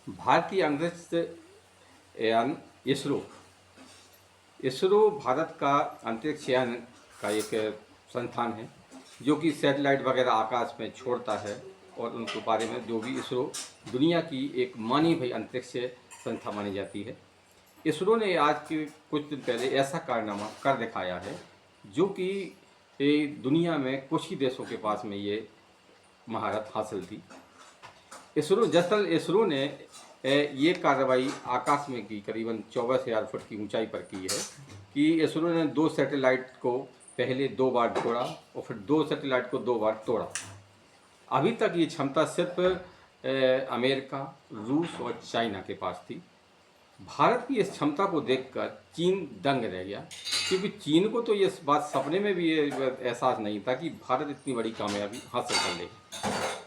भारतीय अंतरिक्ष यान इसरो इसरो भारत का अंतरिक्ष यान का एक संस्थान है जो कि सैटेलाइट वगैरह आकाश में छोड़ता है और उनके बारे में जो भी इसरो दुनिया की एक मानी भाई अंतरिक्ष संस्था मानी जाती है। इसरो ने आज के कुछ दिन पहले ऐसा कारनामा कर दिखाया है जो कि दुनिया में कुछ ही देशों के पास में ये महारत हासिल थी। दरअसल इसरो ने ये कार्रवाई आकाश में की, करीबन 24,000 फुट की ऊंचाई पर की है कि इसरो ने 2 सैटेलाइट को पहले 2 बार छोड़ा और फिर 2 सैटेलाइट को 2 बार तोड़ा। अभी तक ये क्षमता सिर्फ अमेरिका, रूस और चाइना के पास थी। भारत की इस क्षमता को देखकर चीन दंग रह गया, क्योंकि चीन को तो ये बात सपने में भी ये एहसास नहीं था कि भारत इतनी बड़ी कामयाबी हासिल कर लेगा।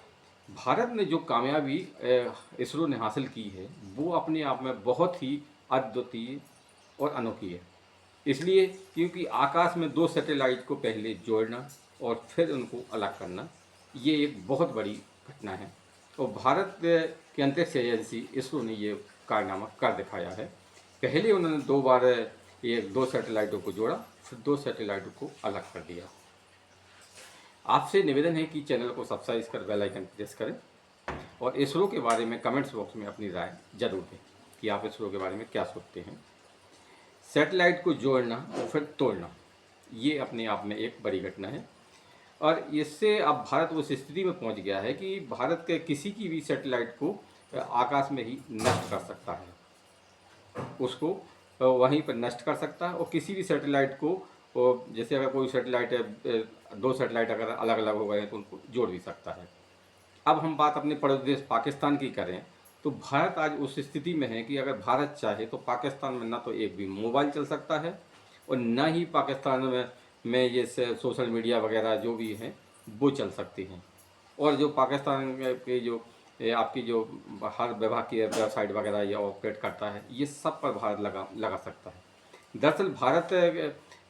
भारत ने जो कामयाबी इसरो ने हासिल की है वो अपने आप में बहुत ही अद्वितीय और अनोखी है। इसलिए क्योंकि आकाश में 2 सैटेलाइट को पहले जोड़ना और फिर उनको अलग करना, ये एक बहुत बड़ी घटना है और भारत की अंतरिक्ष एजेंसी इसरो ने ये कारनामा कर दिखाया है। पहले उन्होंने 2 बार ये 2 सैटेलाइटों को जोड़ा, फिर 2 सैटेलाइटों को अलग कर दिया। आपसे निवेदन है कि चैनल को सब्सक्राइब कर बेल आइकन प्रेस करें और इसरो के बारे में कमेंट्स बॉक्स में अपनी राय जरूर दें कि आप इसरो के बारे में क्या सोचते हैं। सैटेलाइट को जोड़ना और फिर तोड़ना, ये अपने आप में एक बड़ी घटना है और इससे अब भारत उस स्थिति में पहुंच गया है कि भारत के किसी की भी सैटेलाइट को आकाश में ही नष्ट कर सकता है, उसको वहीं पर नष्ट कर सकता है और किसी भी सैटेलाइट को, जैसे अगर कोई सैटेलाइट है, 2 सैटेलाइट अगर अलग अलग हो गए हैं तो उनको जोड़ भी सकता है। अब हम बात अपने पड़ोसी देश पाकिस्तान की करें तो भारत आज उस स्थिति में है कि अगर भारत चाहे तो पाकिस्तान में ना तो एक भी मोबाइल चल सकता है और ना ही पाकिस्तान में ये सोशल मीडिया वगैरह जो भी हैं वो चल सकती हैं। और जो पाकिस्तान के जो आपकी जो हर विभाग की वेबसाइट वगैरह ये ऑपरेट करता है, ये सब पर भारत लगा सकता है। दरअसल भारत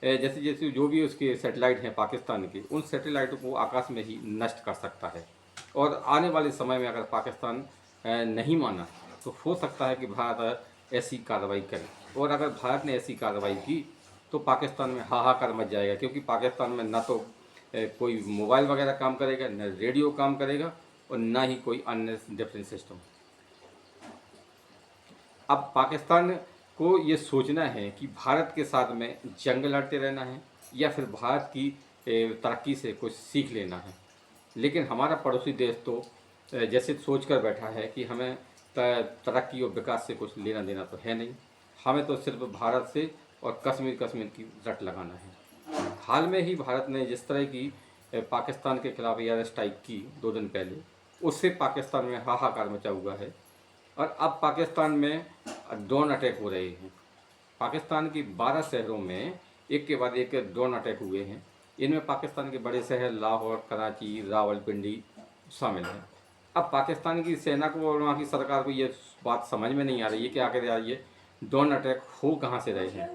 जैसे जैसे जो भी उसके सैटेलाइट हैं पाकिस्तान के, उन सैटेलाइटों को आकाश में ही नष्ट कर सकता है और आने वाले समय में अगर पाकिस्तान नहीं माना तो हो सकता है कि भारत ऐसी कार्रवाई करे और अगर भारत ने ऐसी कार्रवाई की तो पाकिस्तान में हाहाकार मच जाएगा, क्योंकि पाकिस्तान में ना तो कोई मोबाइल वगैरह काम करेगा, न रेडियो काम करेगा और ना ही कोई अन्य डिफरेंस सिस्टम। अब पाकिस्तान को ये सोचना है कि भारत के साथ में जंग लड़ते रहना है या फिर भारत की तरक्की से कुछ सीख लेना है। लेकिन हमारा पड़ोसी देश तो जैसे सोच कर बैठा है कि हमें तरक्की और विकास से कुछ लेना देना तो है नहीं, हमें तो सिर्फ भारत से और कश्मीर की रट लगाना है। हाल में ही भारत ने जिस तरह की पाकिस्तान के खिलाफ एयर स्ट्राइक की 2 दिन पहले, उससे पाकिस्तान में हाहाकार मचा हुआ है और अब पाकिस्तान में ड्रोन अटैक हो रहे हैं। पाकिस्तान की 12 शहरों में एक के बाद एक ड्रोन अटैक हुए हैं। इनमें पाकिस्तान के बड़े शहर लाहौर, कराची, रावलपिंडी शामिल हैं। अब पाकिस्तान की सेना को और वहाँ की सरकार को ये बात समझ में नहीं आ रही है कि आखिर यार ये ड्रोन अटैक हो कहाँ से रहे हैं।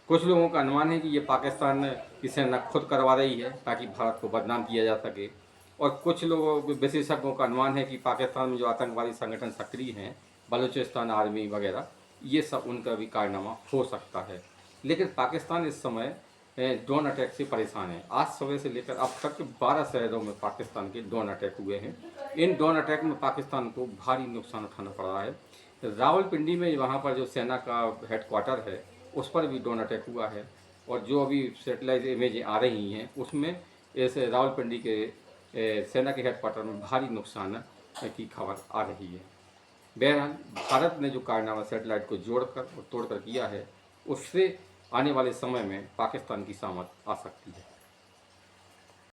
कुछ लोगों का अनुमान है कि ये पाकिस्तान की सेना खुद करवा रही है ताकि भारत को बदनाम किया जा सके, और कुछ लोगों विशेषज्ञों का अनुमान है कि पाकिस्तान में जो आतंकवादी संगठन सक्रिय हैं, बलूचिस्तान आर्मी वगैरह, ये सब उनका भी कारनामा हो सकता है। लेकिन पाकिस्तान इस समय ड्रोन अटैक से परेशान है। आज सुबह से लेकर अब तक 12 शहरों में पाकिस्तान के ड्रोन अटैक हुए हैं। इन ड्रोन अटैक में पाकिस्तान को भारी नुकसान उठाना पड़ रहा है। रावलपिंडी में वहाँ पर जो सेना का हेडक्वार्टर है उस पर भी ड्रोन अटैक हुआ है और जो अभी सेटेलाइट इमेज आ रही हैं उसमें इस रावलपिंडी के सेना के हेडक्वार्टर में भारी नुकसान की खबर आ रही है। बहरहाल भारत ने जो कारनामा सेटेलाइट को जोड़कर और तोड़कर किया है, उससे आने वाले समय में पाकिस्तान की सामत आ सकती है।